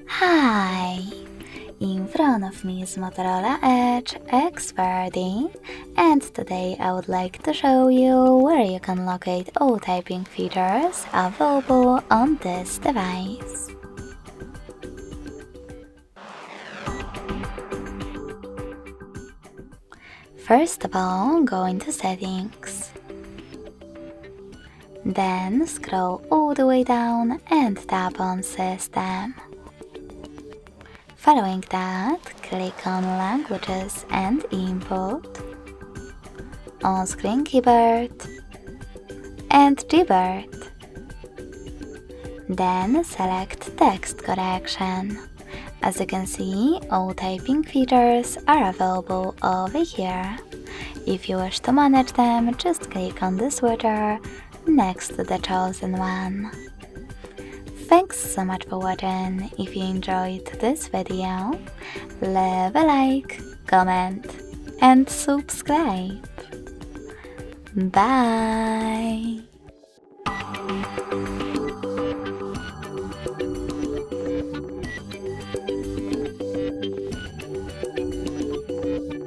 Hi! In front of me is Motorola Edge X40, and today I would like to show you where you can locate all typing features available on this device. First of all, go into Settings. Then scroll all the way down and tap on System. Following that, click on Languages and Input, On-Screen Keyboard, and Keyboard. Then select Text Correction. As you can see, all typing features are available over here. If you wish to manage them, just click on the switcher next to the chosen one. Thanks so much for watching. If you enjoyed this video, leave a like, comment, and subscribe. Bye!